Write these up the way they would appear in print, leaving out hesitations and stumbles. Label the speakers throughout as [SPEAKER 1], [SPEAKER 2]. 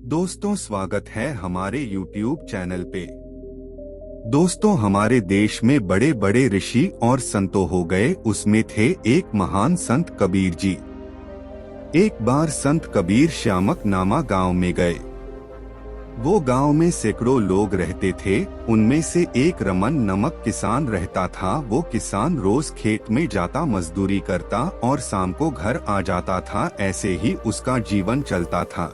[SPEAKER 1] दोस्तों, स्वागत है हमारे YouTube चैनल पे। दोस्तों, हमारे देश में बड़े बड़े ऋषि और संतों हो गए, उसमें थे एक महान संत कबीर जी। एक बार संत कबीर श्यामक नामा गांव में गए। वो गांव में सैकड़ों लोग रहते थे। उनमें से एक रमन नामक किसान रहता था। वो किसान रोज खेत में जाता, मजदूरी करता और शाम को घर आ जाता था। ऐसे ही उसका जीवन चलता था।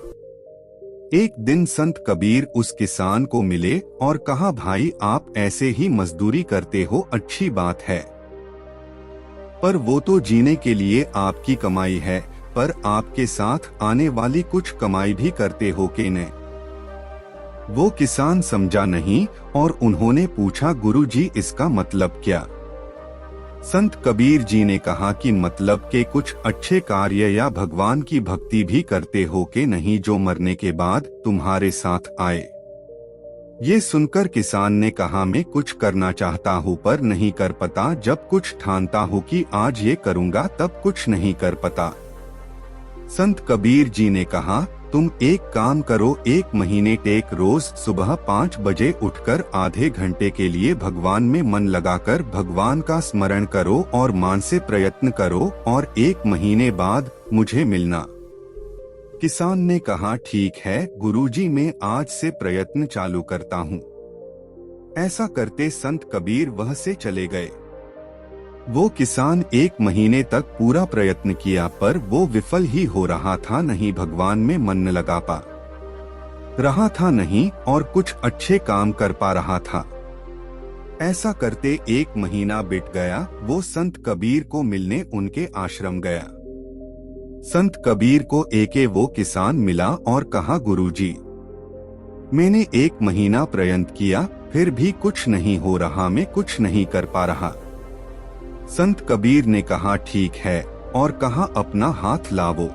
[SPEAKER 1] एक दिन संत कबीर उस किसान को मिले और कहा, भाई, आप ऐसे ही मजदूरी करते हो, अच्छी बात है, पर वो तो जीने के लिए आपकी कमाई है, पर आपके साथ आने वाली कुछ कमाई भी करते हो कि नहीं? वो किसान समझा नहीं और उन्होंने पूछा, गुरुजी, इसका मतलब क्या? संत कबीर जी ने कहा कि मतलब के कुछ अच्छे कार्य या भगवान की भक्ति भी करते हो कि नहीं, जो मरने के बाद तुम्हारे साथ आए। ये सुनकर किसान ने कहा, मैं कुछ करना चाहता हूँ पर नहीं कर पाता। जब कुछ ठानता हूँ कि आज ये करूँगा, तब कुछ नहीं कर पाता। संत कबीर जी ने कहा, तुम एक काम करो, एक महीने तक रोज सुबह 5 बजे उठकर आधे घंटे के लिए भगवान में मन लगाकर भगवान का स्मरण करो और मन से प्रयत्न करो और 1 महीने बाद मुझे मिलना। किसान ने कहा, ठीक है गुरुजी, मैं आज से प्रयत्न चालू करता हूँ। ऐसा करते संत कबीर वह से चले गए। वो किसान 1 महीने तक पूरा प्रयत्न किया पर वो विफल ही हो रहा था। नहीं भगवान में मन लगा पा रहा था, नहीं और कुछ अच्छे काम कर पा रहा था। ऐसा करते 1 महीना बीत गया। वो संत कबीर को मिलने उनके आश्रम गया। संत कबीर को वो किसान मिला और कहा, गुरुजी, मैंने 1 महीना प्रयत्न किया, फिर भी कुछ नहीं हो रहा, मैं कुछ नहीं कर पा रहा। संत कबीर ने कहा, ठीक है, और कहा, अपना हाथ लावो।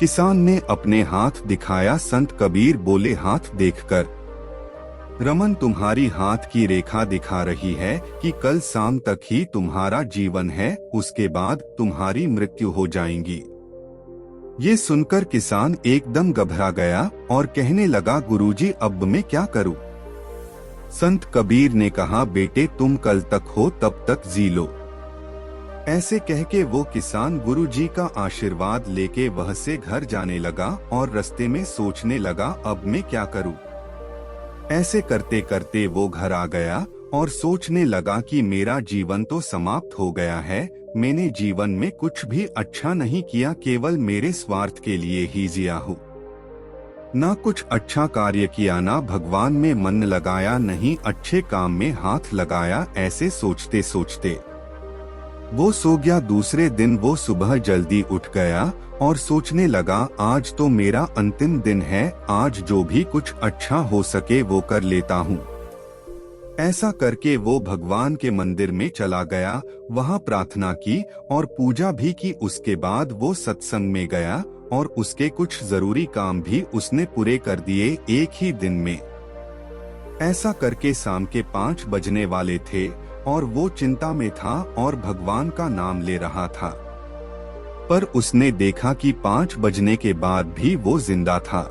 [SPEAKER 1] किसान ने अपने हाथ दिखाया। संत कबीर बोले, हाथ देखकर, रमन, तुम्हारी हाथ की रेखा दिखा रही है कि कल शाम तक ही तुम्हारा जीवन है, उसके बाद तुम्हारी मृत्यु हो जाएगी। ये सुनकर किसान एकदम घबरा गया और कहने लगा, गुरुजी, अब मैं क्या करूं? संत कबीर ने कहा, बेटे, तुम कल तक हो तब तक जी लो। ऐसे कह के वो किसान गुरुजी का आशीर्वाद लेके वह से घर जाने लगा और रास्ते में सोचने लगा, अब मैं क्या करूं? ऐसे करते करते वो घर आ गया और सोचने लगा कि मेरा जीवन तो समाप्त हो गया है। मैंने जीवन में कुछ भी अच्छा नहीं किया, केवल मेरे स्वार्थ के लिए ही जिया हूँ। ना कुछ अच्छा कार्य किया, ना भगवान में मन लगाया, नहीं अच्छे काम में हाथ लगाया। ऐसे सोचते सोचते वो सो गया। दूसरे दिन वो सुबह जल्दी उठ गया और सोचने लगा, आज तो मेरा अंतिम दिन है, आज जो भी कुछ अच्छा हो सके वो कर लेता हूँ। ऐसा करके वो भगवान के मंदिर में चला गया, वहाँ प्रार्थना की और पूजा भी की। उसके बाद वो सत्संग में गया और उसके कुछ जरूरी काम भी उसने पूरे कर दिए 1 ही दिन में। ऐसा करके शाम के 5 बजने वाले थे और वो चिंता में था और भगवान का नाम ले रहा था, पर उसने देखा कि 5 बजने के बाद भी वो जिंदा था।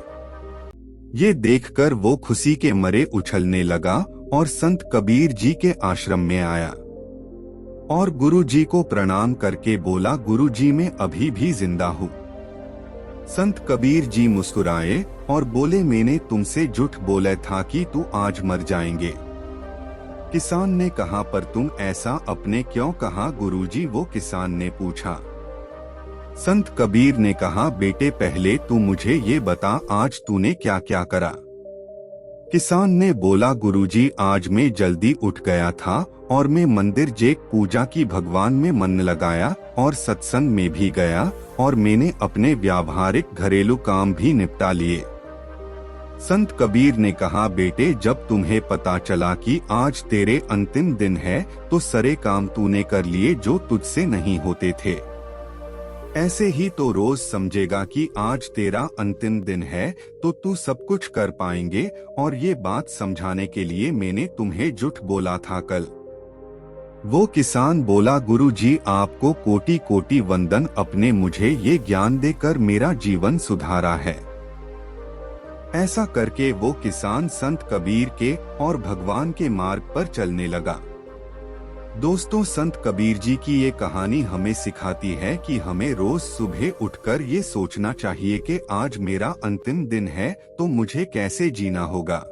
[SPEAKER 1] ये देखकर वो खुशी के मारे उछलने लगा और संत कबीर जी के आश्रम में आया और गुरुजी को प्रणाम करके बोला, गुरुजी, मैं अभी भी जिंदा हूँ। संत कबीर जी मुस्कुराए और बोले, मैंने तुमसे झूठ बोला था कि तू आज मर जाएंगे। किसान ने कहा, पर तुम ऐसा अपने क्यों कहा गुरुजी? वो किसान ने पूछा। संत कबीर ने कहा, बेटे, पहले तू मुझे ये बता, आज तूने क्या क्या करा? किसान ने बोला, गुरुजी, आज मैं जल्दी उठ गया था और मैं मंदिर जेक पूजा की, भगवान में मन लगाया और सत्संग में भी गया और मैंने अपने व्यावहारिक घरेलू काम भी निपटा लिए। संत कबीर ने कहा, बेटे, जब तुम्हें पता चला कि आज तेरे अंतिम दिन है तो सारे काम तूने कर लिए जो तुझसे नहीं होते थे। ऐसे ही तो रोज समझेगा कि आज तेरा अंतिम दिन है तो तू सब कुछ कर पाएंगे, और ये बात समझाने के लिए मैंने तुम्हें झूठ बोला था कल। वो किसान बोला, गुरुजी, आपको कोटि कोटि वंदन, अपने मुझे ये ज्ञान देकर मेरा जीवन सुधारा है। ऐसा करके वो किसान संत कबीर के और भगवान के मार्ग पर चलने लगा। दोस्तों, संत कबीर जी की ये कहानी हमें सिखाती है कि हमें रोज सुबह उठकर ये सोचना चाहिए कि आज मेरा अंतिम दिन है तो मुझे कैसे जीना होगा।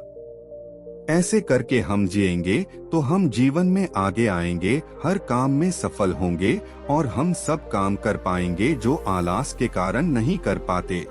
[SPEAKER 1] ऐसे करके हम जिएंगे तो हम जीवन में आगे आएंगे, हर काम में सफल होंगे और हम सब काम कर पाएंगे जो आलस के कारण नहीं कर पाते।